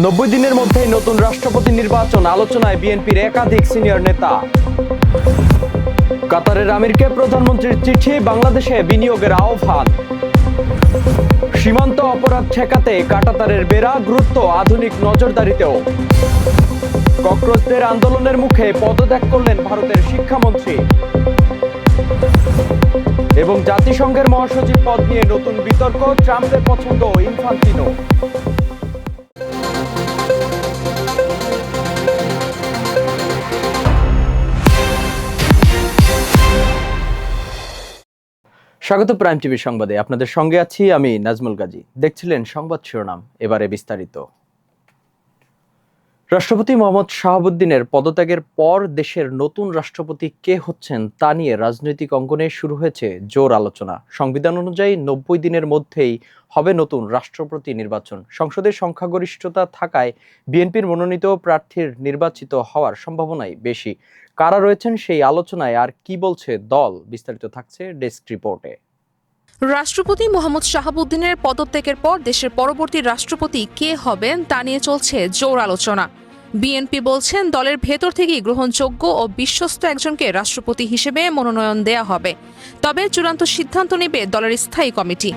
90 দিনের মধ্যেই নতুন রাষ্ট্রপতি নির্বাচন, আলোচনায় বিএনপির একাধিক সিনিয়র নেতা। কাতারের আমিরকে প্রধানমন্ত্রীর চিঠি, বাংলাদেশে বিনিয়োগের আহ্বান। সীমান্ত অপরাধ ঠেকাতে কাঁটাতারের বেড়া, গুরুত্ব আধুনিক নজরদারিতেও। ককরোচদের আন্দোলনের মুখে পদত্যাগ করলেন ভারতের শিক্ষামন্ত্রী। এবং জাতিসংঘের মহাসচিব পদ নিয়ে নতুন বিতর্ক, ট্রাম্পের পছন্দ ইনফান্তিনো। স্বাগত প্রাইম টিভি সংবাদে, আপনাদের সঙ্গে আছি আমি নাজমুল গাজী। দেখছিলেন সংবাদ শিরোনাম, এবারে বিস্তারিত। রাষ্ট্রপতি মোহাম্মদ শাহাবুদ্দিনের পদত্যাগের পর দেশের নতুন রাষ্ট্রপতি কে হচ্ছেন তা নিয়ে রাজনৈতিক অঙ্গনে শুরু হয়েছে জোর আলোচনা। সংবিধান অনুযায়ী 90 দিনের মধ্যেই হবে নতুন রাষ্ট্রপতি নির্বাচন। সংসদে সংখ্যাগরিষ্ঠতা থাকায় বিএনপির মনোনীত প্রার্থীর নির্বাচিত হওয়ার সম্ভাবনাই বেশি। কারা রয়েছেন সেই আলোচনায়, আর কি বলছে দল, বিস্তারিত থাকছে ডেস্ক রিপোর্টে। রাষ্ট্রপতি মোহাম্মদ শাহাবুদ্দিনের পদত্যাগের পর দেশের পরবর্তী রাষ্ট্রপতি কে হবেন তা নিয়ে চলছে জোর আলোচনা। বিএনপি বলছেন দলের ভেতর থেকেই গ্রহণযোগ্য ও বিশ্বস্ত একজনকে রাষ্ট্রপতি হিসেবে মনোনয়ন দেয়া হবে, তবে চূড়ান্ত সিদ্ধান্ত নেবে দলের স্থায়ী কমিটি।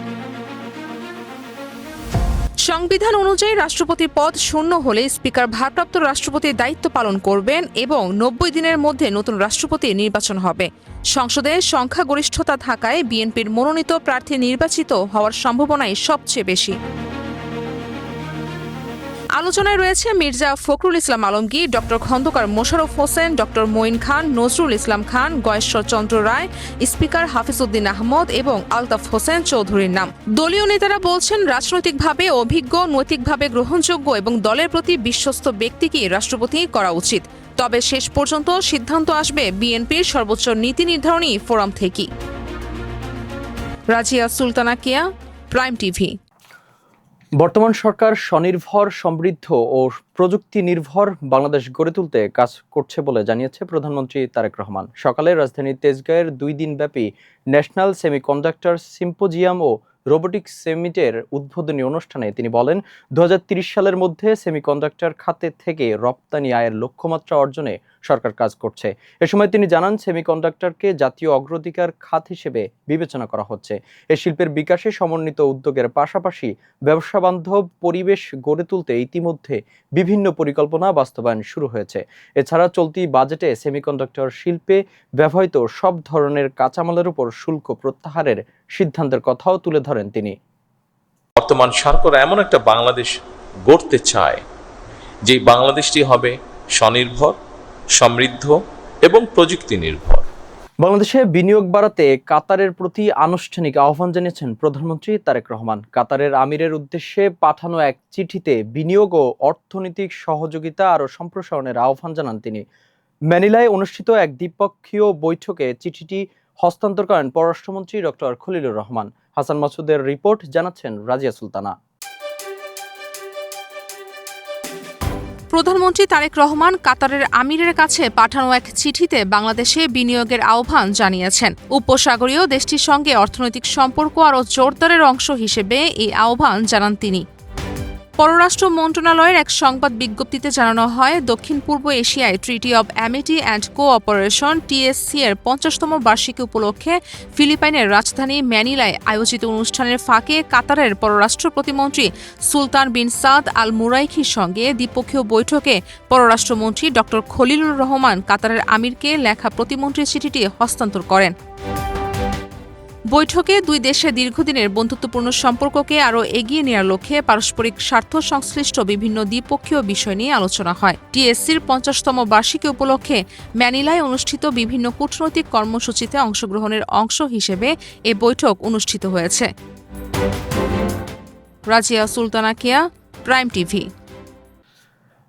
সংবিধান অনুযায়ী রাষ্ট্রপতির পদ শূন্য হলে স্পিকার ভারপ্রাপ্ত রাষ্ট্রপতির দায়িত্ব পালন করবেন এবং 90 দিনের মধ্যে নতুন রাষ্ট্রপতি নির্বাচন হবে। সংসদে সংখ্যাগরিষ্ঠতা থাকায় বিএনপির মনোনীত প্রার্থী নির্বাচিত হওয়ার সম্ভাবনাই সবচেয়ে বেশি। আলোচনায় রয়েছে মির্জা ফখরুল ইসলাম আলমগীর, ডক্টর খন্দকার মোশাররফ হোসেন, ডক্টর মঈন খান, নজরুল ইসলাম খান, গয়েশ্বর চন্দ্র রায়, স্পিকার হাফিজউদ্দিন আহমদ এবং আলতাফ হোসেন চৌধুরীর নাম। দলীয় নেতারা বলছেন রাজনৈতিকভাবে অভিজ্ঞ, নৈতিকভাবে গ্রহণযোগ্য এবং দলের প্রতি বিশ্বস্ত ব্যক্তিকে রাষ্ট্রপতি করা উচিত। তবে শেষ পর্যন্ত সিদ্ধান্ত আসবে বিএনপির সর্বোচ্চ নীতি নির্ধারণী ফোরাম থেকেই। রাজিয়া সুলতানা কেয়া, প্রাইম টিভি। বর্তমান সরকার স্বনির্ভর, সমৃদ্ধ ও প্রযুক্তি নির্ভর বাংলাদেশ গড়ে তুলতে কাজ করছে বলে জানিয়েছে প্রধানমন্ত্রী তারেক রহমান। সকালে রাজধানীর তেজগাঁয়ের 2 দিনব্যাপী ন্যাশনাল সেমিকন্ডাক্টর সিম্পোজিয়াম ও রোবোটিক্স সামিটের উদ্বোধনী অনুষ্ঠানে তিনি বলেন, 2030 সালের মধ্যে সেমিকন্ডাক্টর খাতে থেকে রপ্তানি আয়ের লক্ষ্যমাত্রা অর্জনে সরকার কাজ করছে। এ সময় তিনি জানান, সেমিকন্ডাক্টরকে জাতীয় অগ্রাধিকার খাত হিসেবে বিবেচনা করা হচ্ছে। এই শিল্পের বিকাশে সমন্বিত উদ্যোগের পাশাপাশি ব্যবসা বান্ধব পরিবেশ গড়ে তুলতে ইতিমধ্যে বিভিন্ন পরিকল্পনা বাস্তবায়ন শুরু হয়েছে। এছাড়া চলতি বাজেটে সেমিকন্ডাক্টর শিল্পে ব্যবহৃত সব ধরনের কাঁচামালের উপর শুল্ক প্রত্যাহারের সিদ্ধান্তের কথাও তুলে ধরেন তিনি। বর্তমান সরকার এমন একটা বাংলাদেশ গড়তে চায় যে বাংলাদেশটি হবে স্বনির্ভর, সমৃদ্ধ এবং প্রযুক্তি নির্ভর। বাংলাদেশে বিনিয়োগ বাড়াতে কাতারের প্রতি আনুষ্ঠানিক আহ্বান জানিয়েছেন প্রধানমন্ত্রী তারেক রহমান। কাতারের আমিরের উদ্দেশ্যে পাঠানো এক চিঠিতে বিনিয়োগ ও অর্থনৈতিক সহযোগিতা আরও সম্প্রসারণের আহ্বান জানান তিনি। ম্যানিলায় অনুষ্ঠিত এক দ্বিপক্ষীয় বৈঠকে চিঠিটি হস্তান্তর করেন পররাষ্ট্রমন্ত্রী ডক্টর খলিলুর রহমান। হাসান মাসুদের রিপোর্ট, জানাচ্ছেন রাজিয়া সুলতানা। প্রধানমন্ত্রী তারেক রহমান কাতারের আমিরের কাছে পাঠানো এক চিঠিতে বাংলাদেশে বিনিয়োগের আহ্বান জানিয়েছেন। উপসাগরীয় দেশটির সঙ্গে অর্থনৈতিক সম্পর্ক আরও জোরদারের অংশ হিসেবে এই আহ্বান জানান তিনি। পররাষ্ট্র মন্ত্রণালয়ের এক সংবাদ বিজ্ঞপ্তিতে জানানো হয়, দক্ষিণ পূর্ব এশিয়ায় treaty of amity and cooperation TSC এর 50তম বার্ষিকী উপলক্ষে ফিলিপাইনের রাজধানী ম্যানিলায় আয়োজিত অনুষ্ঠানের ফাঁকে কাতারের পররাষ্ট্র প্রতিমন্ত্রী সুলতান বিন সাদ আল মুরাইখির সঙ্গে দ্বিপক্ষীয় বৈঠকে পররাষ্ট্রমন্ত্রী ডক্টর খলিলুর রহমান কাতারের আমিরকে লেখা প্রতিমন্ত্রীর চিঠিটি হস্তান্তর করেন। বৈঠকে দুই দেশের দীর্ঘদিনের বন্ধুত্বপূর্ণ সম্পর্ককে আরও এগিয়ে নেওয়ার লক্ষ্যে পারস্পরিক স্বার্থ সংশ্লিষ্ট বিভিন্ন দ্বিপক্ষীয় বিষয় নিয়ে আলোচনা হয়। টিএসসির 50তম বার্ষিকী উপলক্ষে ম্যানিলায় অনুষ্ঠিত বিভিন্ন কূটনৈতিক কর্মসূচিতে অংশগ্রহণের অংশ হিসেবে এ বৈঠক অনুষ্ঠিত হয়েছে। রাজিয়া সুলতানা কেয়া, প্রাইম টিভি।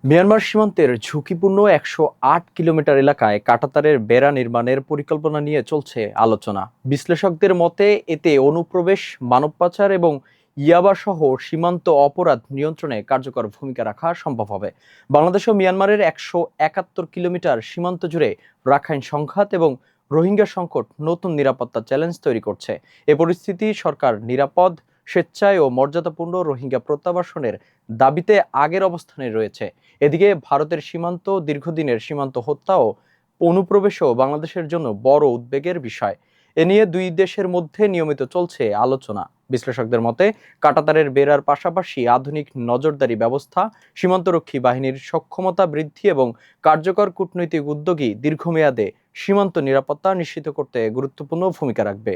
মিয়ানমার সীমান্তের ঝুঁকিপূর্ণ 108 কিলোমিটার এলাকায় কাঁটাতারের বেড়া নির্মাণের পরিকল্পনা নিয়ে চলছে আলোচনা। বিশ্লেষকদের মতে এতে অনুপ্রবেশ, মানব পাচার এবং ইয়াবা সহ সীমান্ত অপরাধ নিয়ন্ত্রণে কার্যকর ভূমিকা রাখা সম্ভব হবে। বাংলাদেশ ও মিয়ানমারের 171 কিলোমিটার সীমান্ত জুড়ে রাখাইন সংঘাত এবং রোহিঙ্গা সংকট নতুন নিরাপত্তা চ্যালেঞ্জ তৈরি করছে। এ পরিস্থিতি সরকার নিরাপদ, স্বেচ্ছায় ও মর্যাদাপূর্ণ রোহিঙ্গা প্রত্যাবাসনের দাবিতে আগের অবস্থানে রয়েছে। এদিকে ভারতের সীমান্ত দীর্ঘদিনের সীমান্ত হত্যা ও অনুপ্রবেশও বাংলাদেশের জন্য বড় উদ্বেগের বিষয়। এ নিয়ে দুই দেশের মধ্যে নিয়মিত চলছে আলোচনা। বিশ্লেষকদের মতে কাঁটাতারের বেড়ার পাশাপাশি আধুনিক নজরদারি ব্যবস্থা, সীমান্তরক্ষী বাহিনীর সক্ষমতা বৃদ্ধি এবং কার্যকর কূটনৈতিক উদ্যোগই দীর্ঘমেয়াদে সীমান্ত নিরাপত্তা নিশ্চিত করতে গুরুত্বপূর্ণ ভূমিকা রাখবে।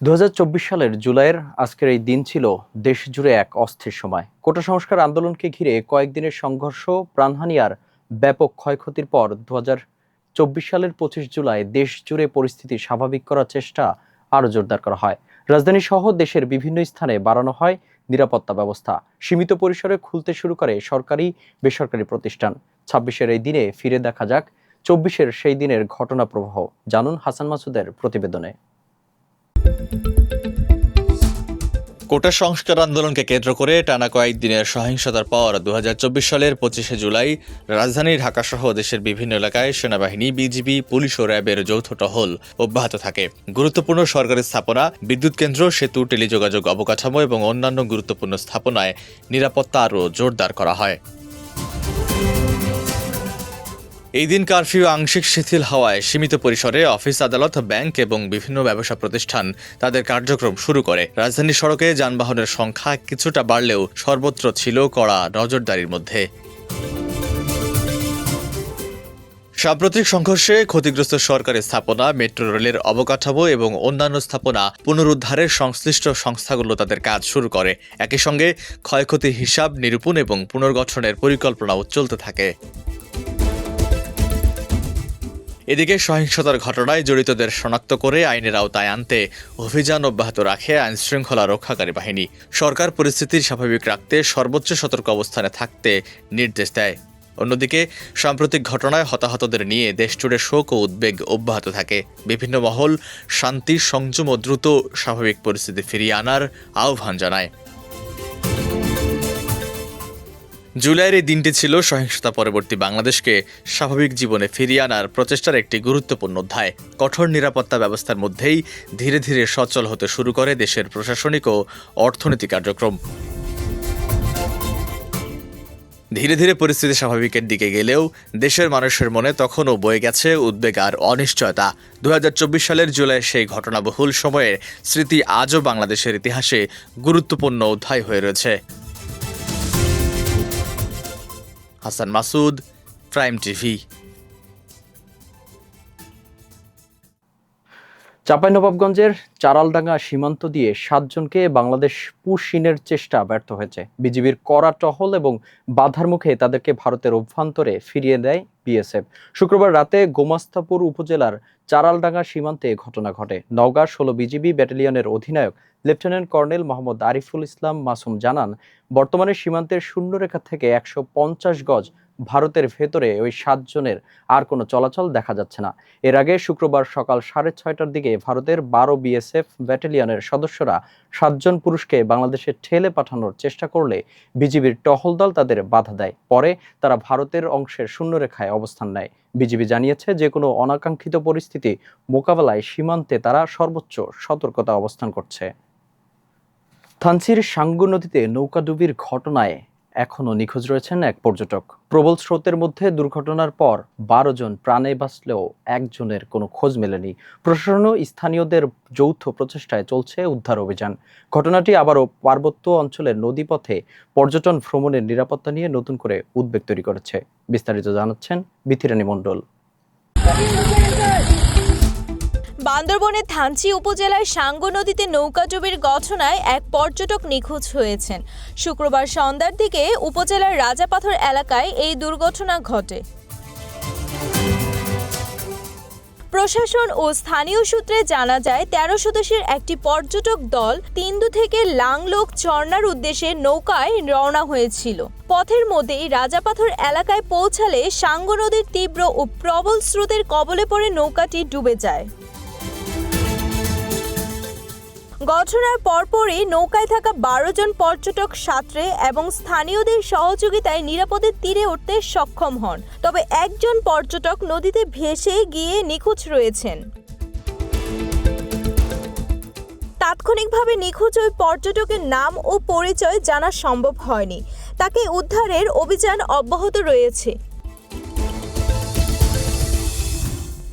2024 সালের জুলাইয়ের আজকের এই দিন ছিল দেশ জুড়ে এক অস্থির সময়। কোটা সংস্কার আন্দোলনকে ঘিরে কয়েকদিনের সংঘর্ষ, প্রাণহানি আর ব্যাপক ক্ষয়ক্ষতির পর 2024 সালের 25 জুলাই দেশ জুড়ে পরিস্থিতি স্বাভাবিক করার চেষ্টা আরও জোরদার করা হয়। রাজধানী সহ দেশের বিভিন্ন স্থানে বাড়ানো হয় নিরাপত্তা ব্যবস্থা। সীমিত পরিসরে খুলতে শুরু করে সরকারি বেসরকারি প্রতিষ্ঠান। 26-এর এই দিনে ফিরে দেখা যাক 24-এর সেই দিনের ঘটনা প্রবাহ। জানুন হাসান মাসুদের প্রতিবেদনে। কোটা সংস্কার আন্দোলনকে কেন্দ্র করে টানা কয়েকদিনের সহিংসতার পর 2024 সালের 25শে জুলাই রাজধানী ঢাকাসহ দেশের বিভিন্ন এলাকায় সেনাবাহিনী, বিজিবি, পুলিশ ও র্যাবের যৌথ টহল অব্যাহত থাকে। গুরুত্বপূর্ণ সরকারি স্থাপনা, বিদ্যুৎ কেন্দ্র, সেতু, টেলিযোগাযোগ অবকাঠামো এবং অন্যান্য গুরুত্বপূর্ণ স্থাপনায় নিরাপত্তা আরও জোরদার করা হয়। এই দিন কারফিউ আংশিক শিথিল হওয়ায় সীমিত পরিসরে অফিস, আদালত, ব্যাংক এবং বিভিন্ন ব্যবসা প্রতিষ্ঠান তাদের কার্যক্রম শুরু করে। রাজধানী সড়কে যানবাহনের সংখ্যা কিছুটা বাড়লেও সর্বত্র ছিল কড়া নজরদারির মধ্যে। সাম্প্রতিক সংঘর্ষে ক্ষতিগ্রস্ত সরকারি স্থাপনা, মেট্রো রেলের অবকাঠামো এবং অন্যান্য স্থাপনা পুনরুদ্ধারের সংশ্লিষ্ট সংস্থাগুলো তাদের কাজ শুরু করে। একই সঙ্গে ক্ষয়ক্ষতির হিসাব নিরূপণ এবং পুনর্গঠনের পরিকল্পনাও চলতে থাকে। এদিকে সহিংসতার ঘটনায় জড়িতদের শনাক্ত করে আইনের আওতায় আনতে অভিযান অব্যাহত রাখে আইনশৃঙ্খলা রক্ষাকারী বাহিনী। সরকার পরিস্থিতি স্বাভাবিক রাখতে সর্বোচ্চ সতর্ক অবস্থানে থাকতে নির্দেশ দেয়। অন্যদিকে সাম্প্রতিক ঘটনায় হতাহতদের নিয়ে দেশজুড়ে শোক ও উদ্বেগ অব্যাহত থাকে। বিভিন্ন মহল শান্তি, সংযম ও দ্রুত স্বাভাবিক পরিস্থিতি ফিরিয়ে আনার আহ্বান জানায়। জুলাইয়ের এই দিনটি ছিল সহিংসতা পরবর্তী বাংলাদেশকে স্বাভাবিক জীবনে ফিরিয়ে আনার প্রচেষ্টার একটি গুরুত্বপূর্ণ অধ্যায়। কঠোর নিরাপত্তা ব্যবস্থার মধ্যেই ধীরে ধীরে সচল হতে শুরু করে দেশের প্রশাসনিক ও অর্থনৈতিক কার্যক্রম। ধীরে ধীরে পরিস্থিতি স্বাভাবিকের দিকে গেলেও দেশের মানুষের মনে তখনও বয়ে গেছে উদ্বেগ আর অনিশ্চয়তা। 2024 সালের জুলাইয়ের সেই ঘটনাবহুল সময়ের স্মৃতি আজও বাংলাদেশের ইতিহাসে গুরুত্বপূর্ণ অধ্যায় হয়ে রয়েছে। Hasan Masud, prime TV. চাঁপাইনবাবগঞ্জের চারালডাঙ্গা সীমান্ত দিয়ে 7 জনকে বাংলাদেশ পুশ-ইনের চেষ্টা ব্যর্থ হয়েছে। বিজিবির কড়া টহল এবং বাধার মুখে তাদেরকে ভারতের অভ্যন্তরে ফিরিয়ে দেয় বিএসএফ। শুক্রবার রাতে গোমাস্তাপুর উপজেলার চারালডাঙ্গা সীমান্তে ঘটনা ঘটে। নওগাঁ 16 বিজিবি ব্যাটালিয়নের অধিনায়ক লেফটেন্যান্ট কর্নেল মোহাম্মদ আরিফুল ইসলাম মাসুম জানান, বর্তমানে সীমান্তের শূন্যরেখা থেকে 150 গজ ভারতের ভেতরে ওই 7 জনের আর কোনো চলাচল দেখা যাচ্ছে না। এর আগে শুক্রবার সকাল 6:30টার দিকে ভারতের 12 বিএসএফ ব্যাটালিয়নের সদস্যরা 7 জন পুরুষকে বাংলাদেশে ঠেলে পাঠানোর চেষ্টা করলে বিজিবির টহল দল তাদের বাধা দেয়। পরে তারা ভারতের অংশের শূন্যরেখায় অবস্থান নেয়। বিজিবি জানিয়েছে, যে কোনো অনাকাঙ্ক্ষিত পরিস্থিতি মোকাবেলায় সীমান্তে তারা সর্বোচ্চ সতর্কতা অবস্থান করছে। থানচির সাঙ্গু নদীতে নৌকাডুবির ঘটনায় এখনও নিখোঁজ রয়েছেন এক পর্যটক। প্রবল স্রোতের মধ্যে দুর্ঘটনার পর 12 জন প্রাণে বাঁচলেও একজনের কোনো খোঁজ মেলেনি। প্রশাসন ও স্থানীয়দের যৌথ প্রচেষ্টায় চলছে উদ্ধার অভিযান। ঘটনাটি আবারও পার্বত্য অঞ্চলের নদীপথে পর্যটন ভ্রমণের নিরাপত্তা নিয়ে নতুন করে উদ্বেগ তৈরি করেছে। বিস্তারিত জানাচ্ছেন বিথিরানী মণ্ডল। বান্দরবনের থানচি উপজেলায় সাঙ্গু নদীতে নৌকাডুবির ঘটনায় এক পর্যটক নিখোঁজ হয়েছেন। শুক্রবার সন্ধ্যার দিকে উপজেলার রাজাপাথর এলাকায় এই দুর্ঘটনা ঘটে। প্রশাসন ও স্থানীয় সূত্রে জানা যায়, 13 সদস্যের একটি পর্যটক দল তিন্দু থেকে লাংলোক চরনার উদ্দেশ্যে নৌকায় রওনা হয়েছিল। পথের মধ্যেই রাজাপাথর এলাকায় পৌঁছালে সাঙ্গু নদীর তীব্র ও প্রবল স্রোতের কবলে পড়ে নৌকাটি ডুবে যায়। ঘটনার পরপরই নৌকায় থাকা 12 জন পর্যটক সাঁতরে এবং স্থানীয়দের সহযোগিতায় নিরাপদে তীরে উঠতে সক্ষম হন। তবে একজন পর্যটক নদীতে ভেসে গিয়ে নিখোঁজ রয়েছেন। তাৎক্ষণিকভাবে নিখোঁজ ওই পর্যটকের নাম ও পরিচয় জানা সম্ভব হয়নি। তাকে উদ্ধারের অভিযান অব্যাহত রয়েছে।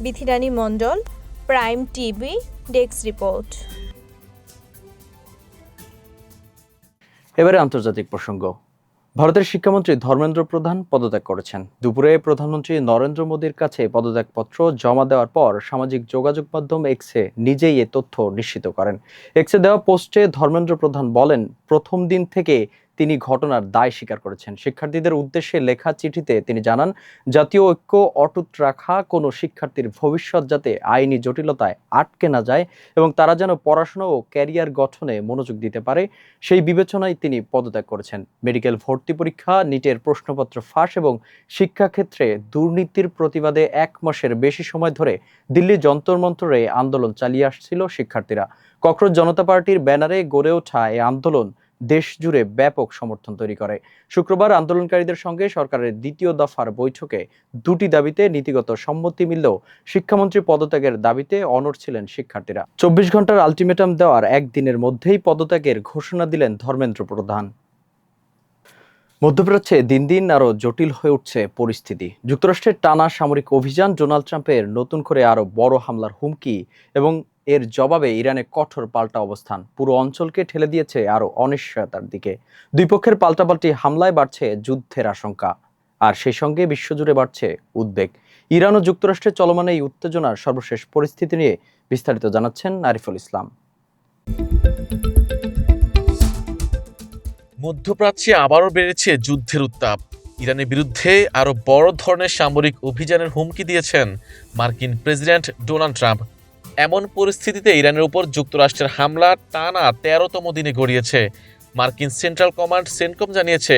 বিথিরানী মণ্ডল, প্রাইম টিভি, ডেস্ক রিপোর্ট। এবারে আন্তর্জাতিক প্রসঙ্গ। ভারতের শিক্ষামন্ত্রী ধর্মেন্দ্র প্রধান পদত্যাগ করেছেন। দুপুরে প্রধানমন্ত্রী নরেন্দ্র মোদীর কাছে পদত্যাগপত্র জমা দেওয়ার পর সামাজিক যোগাযোগ মাধ্যম এক্সে নিজেই এ তথ্য নিশ্চিত করেন। এক্সে দেওয়া পোস্টে ধর্মেন্দ্র প্রধান বলেন, প্রথম দিন থেকে তিনি ঘটনার দায় স্বীকার করেছেন। শিক্ষার্থীদের উদ্দেশ্যে লেখা চিঠিতে তিনি জানান, জাতীয় ঐক্য অটুট রাখা কোনো শিক্ষার্থীর ভবিষ্যৎ যাতে আইনি জটিলতায় আটকে না যায় এবং তারা যেন পড়াশোনা ও ক্যারিয়ার গঠনে মনোযোগ দিতে পারে, সেই বিবেচনায় তিনি পদত্যাগ করেছেন। মেডিকেল ভর্তি পরীক্ষা, নিটের প্রশ্নপত্র ফাঁস এবং শিক্ষাক্ষেত্রে দুর্নীতির প্রতিবাদে 1 মাসের বেশি সময় ধরে দিল্লি যন্তর মন্তরে আন্দোলন চালিয়ে আসছিল শিক্ষার্থীরা। ককরোচ জনতা পার্টির ব্যানারে গড়ে ওঠা এই আন্দোলন দেশ জুড়ে ব্যাপক সমর্থন তৈরি করে। শুক্রবার আন্দোলনকারীদের সঙ্গে সরকারের দ্বিতীয় দফার বৈঠকে 2টি দাবিতে নীতিগত সম্মতি মিললেও শিক্ষামন্ত্রী পদত্যাগের দাবিতে অনড় ছিলেন শিক্ষার্থীরা। 24 ঘন্টার আলটিমেটাম দেওয়ার একদিনের মধ্যেই পদত্যাগের ঘোষণা দিলেন ধর্মেন্দ্র প্রধান। মধ্যপ্রাচ্যে দিন দিন আরও জটিল হয়ে উঠছে পরিস্থিতি। যুক্তরাষ্ট্রের টানা সামরিক অভিযান, ডোনাল্ড ট্রাম্পের নতুন করে আরও বড় হামলার হুমকি এবং এর জবাবে ইরানে কঠোর পাল্টা অবস্থান পুরো অঞ্চলকে ঠেলে দিয়েছে আরও অনিশ্চয়তার দিকে। দুই পক্ষের পাল্টাপাল্টি হামলায় বাড়ছে যুদ্ধের আশঙ্কা, আর সেই সঙ্গে বিশ্বজুড়ে বাড়ছে উদ্বেগ। ইরান ও যুক্তরাষ্ট্রের চলমান এই উত্তেজনার সর্বশেষ পরিস্থিতি নিয়ে বিস্তারিত জানাচ্ছেন আরিফুল ইসলাম। মধ্যপ্রাচ্যে আবারও বেড়েছে যুদ্ধের উত্তাপ। ইরানের বিরুদ্ধে আরও বড় ধরনের সামরিক অভিযানের হুমকি দিয়েছেন মার্কিন প্রেসিডেন্ট ডোনাল্ড ট্রাম্প। এমন পরিস্থিতিতে ইরানের উপর যুক্তরাষ্ট্রের হামলা টানা 13তম দিনে গড়িয়েছে। মার্কিন সেন্ট্রাল কমান্ড সেন্টকম জানিয়েছে,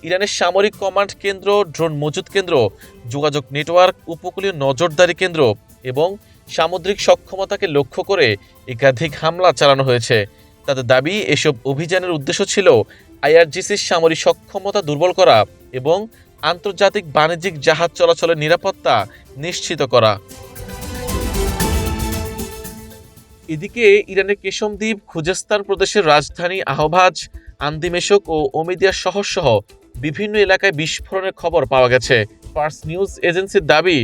ইরানের সামরিক কমান্ড কেন্দ্র, ড্রোন মজুত কেন্দ্র, যোগাযোগ নেটওয়ার্ক, উপকূলীয় নজরদারি কেন্দ্র এবং সামুদ্রিক সক্ষমতাকে লক্ষ্য করে একাধিক হামলা চালানো হয়েছে। তাদের দাবি, এসব অভিযানের উদ্দেশ্য ছিল আইআরজিসির সামরিক সক্ষমতা দুর্বল করা এবং আন্তর্জাতিক বাণিজ্যিক জাহাজ চলাচলের নিরাপত্তা নিশ্চিত করা। এদিকে ইরানের কেশম দ্বীপ, খুজেস্তান প্রদেশের রাজধানী আহভাজ, আন্দিমেশক ও ওমিদিয়া শহর সহ বিভিন্ন এলাকায় বিস্ফোরণের খবর পাওয়া গেছে। ফার্স নিউজ এজেন্সির দাবি,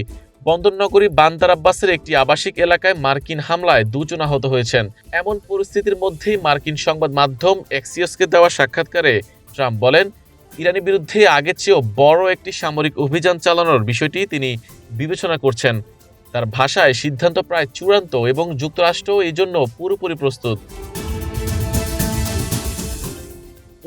বন্দরনগরী বান্দার আব্বাসের একটি আবাসিক এলাকায় মার্কিন হামলায় 2 জন আহত হয়েছেন। এমন পরিস্থিতির মধ্যেই মার্কিন সংবাদ মাধ্যম এক্সিওসকে দেওয়া সাক্ষাৎকারে ট্রাম্প বলেন, ইরানের বিরুদ্ধে আগের চেয়েও বড় একটি সামরিক অভিযান চালানোর বিষয়টি তিনি বিবেচনা করছেন। তার ভাষায়, সিদ্ধান্ত প্রায় চূড়ান্ত এবং যুক্তরাষ্ট্র এই জন্য পুরোপুরি প্রস্তুত।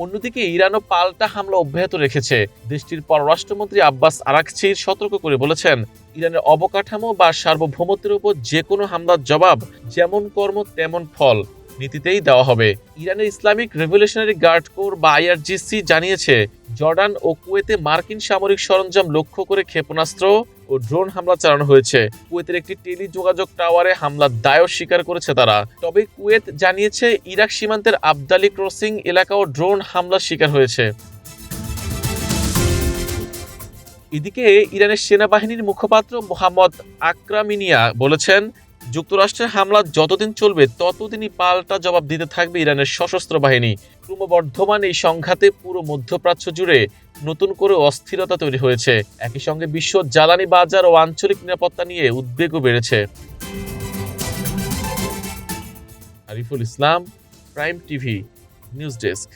অন্যদিকে ইরানও পাল্টা হামলা অব্যাহত রেখেছে। দেশটির পররাষ্ট্রমন্ত্রী আব্বাস আরাকচির সতর্ক করে বলেছেন, ইরানের অবকাঠামো বা সার্বভৌমত্বের উপর যে কোনো হামলার জবাব যেমন কর্ম তেমন ফল নীতিতেই দেওয়া হবে। ইরানের ইসলামিক রেভলিউশনারি গার্ড কোর বা আইআরজিসি জানিয়েছে, জর্ডান ও কুয়েতে মার্কিন সামরিক সরঞ্জাম লক্ষ্য করে ক্ষেপণাস্ত্র ও ড্রোন হামলা চালানো হয়েছে। কুয়েতের একটি টেলিযোগাযোগ টাওয়ারে হামলার দায়ও স্বীকার করেছে তারা। তবে কুয়েত জানিয়েছে, ইরাক সীমান্তের আবদালি ক্রসিং এলাকাও ড্রোন হামলার শিকার হয়েছে। এদিকে ইরানের সেনাবাহিনীর মুখপাত্র মোহাম্মদ আকরামিনিয়া বলেছেন, যুক্তরাষ্ট্রের হামলা যতদিন চলবে ততদিনই পাল্টা জবাব দিতে থাকবে ইরানের সশস্ত্র বাহিনী। ক্রমবর্ধমান এই সংঘাতে পুরো মধ্যপ্রাচ্য জুড়ে নতুন করে অস্থিরতা তৈরি হয়েছে। একই সঙ্গে বিশ্ব জ্বালানি বাজার ও আঞ্চলিক নিরাপত্তা নিয়ে উদ্বেগও বেড়েছে। Ariful Islam, prime TV, news desk.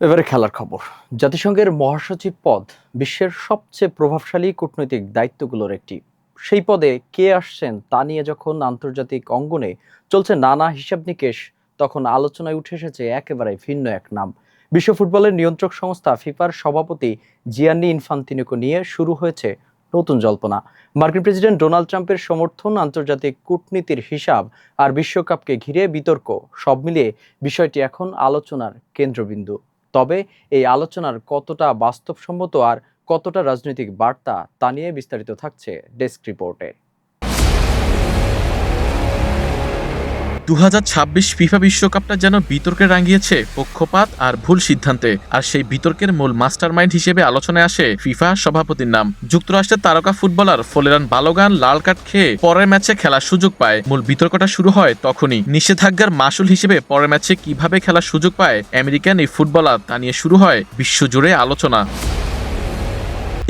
এবারে খেলার খবর। জাতিসংঘের মহাসচিব পদ বিশ্বের সবচেয়ে প্রভাবশালী কূটনৈতিক দায়িত্বগুলোর একটি। সেই পদে কে আসছেন তা নিয়ে যখন আন্তর্জাতিক অঙ্গনে চলছে নানা হিসাব নিকেশ, তখন আলোচনায় উঠে এসেছে একেবারে ভিন্ন এক নাম। বিশ্ব ফুটবলের নিয়ন্ত্রক সংস্থা ফিফার সভাপতি জিয়ান্নি ইনফান্তিনোকে নিয়ে শুরু হয়েছে নতুন জল্পনা। মার্কিন প্রেসিডেন্ট ডোনাল্ড ট্রাম্পের সমর্থন, আন্তর্জাতিক কূটনীতির হিসাব আর বিশ্বকাপকে ঘিরে বিতর্ক, সব মিলিয়ে বিষয়টি এখন আলোচনার কেন্দ্রবিন্দু। তবে এই আলোচনার কতটা বাস্তবসম্মত আর কতটা রাজনৈতিক বার্তা তা নিয়ে বিস্তারিত থাকছে ডেস্ক রিপোর্টে। 2026 ফিফা বিশ্বকাপটা যেন বিতর্কে রাঙিয়েছে পক্ষপাত আর ভুল সিদ্ধান্তে। আর সেই বিতর্কের মূল মাস্টারমাইন্ড হিসেবে আলোচনায় আসে ফিফা সভাপতির নাম। যুক্তরাষ্ট্রের তারকা ফুটবলার ফলেরান বালোগান লাল কার্ড খেয়ে পরের ম্যাচে খেলার সুযোগ পায়। মূল বিতর্কটা শুরু হয় তখনই। নিষেধাজ্ঞার মাসুল হিসেবে পরের ম্যাচে কিভাবে খেলার সুযোগ পায় আমেরিকান এই ফুটবলার, তা নিয়ে শুরু হয় বিশ্বজুড়ে আলোচনা।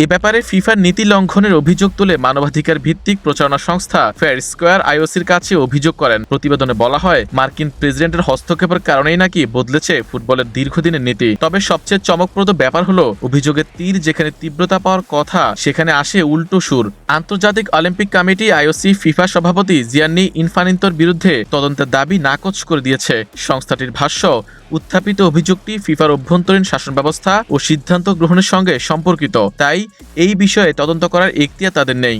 এ ব্যাপারে ফিফার নীতি লঙ্ঘনের অভিযোগ তুলে মানবাধিকার ভিত্তিক প্রচারণা সংস্থা ফেয়ার স্কোয়ার আইওসির কাছে অভিযোগ করেন। প্রতিবেদনে বলা হয়, মার্কিন প্রেসিডেন্টের হস্তক্ষেপের কারণেই নাকি বদলেছে ফুটবলের দীর্ঘদিনের নীতি। তবে সবচেয়ে চমকপ্রদ ব্যাপার হলো, অভিযোগের তীর যেখানে তীব্রতা পাওয়ার কথা সেখানে আসে উল্টো সুর। আন্তর্জাতিক অলিম্পিক কমিটি আইওসি ফিফা সভাপতি জিয়ান্নি ইনফানিন্তোর বিরুদ্ধে তদন্তের দাবি নাকচ করে দিয়েছে। সংস্থাটির ভাষ্য, উত্থাপিত অভিযোগটি ফিফার অভ্যন্তরীণ শাসন ব্যবস্থা ও সিদ্ধান্ত গ্রহণের সঙ্গে সম্পর্কিত, তাই এই বিষয়ে তদন্ত করার এখতিয়ার তাদের নেই।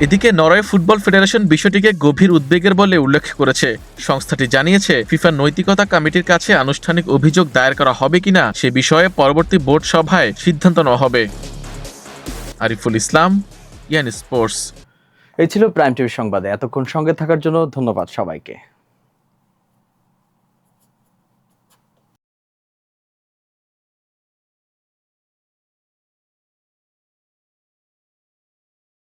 এদিকে নরওয়ে ফুটবল ফেডারেশন বিষয়টিকে গভীর উদ্বেগের বলে উল্লেখ করেছে। সংস্থাটি জানিয়েছে, ফিফার নৈতিকতা কমিটির কাছে আনুষ্ঠানিক অভিযোগ দায়ের করা হবে কিনা সে বিষয়ে পরবর্তী বোর্ড সভায় সিদ্ধান্ত নেওয়া হবে। আরিফুল ইসলাম, ইয়ান স্পোর্টস। এই ছিল প্রাইম টিভি সংবাদে। এতক্ষণ সঙ্গে থাকার জন্য ধন্যবাদ সবাইকে।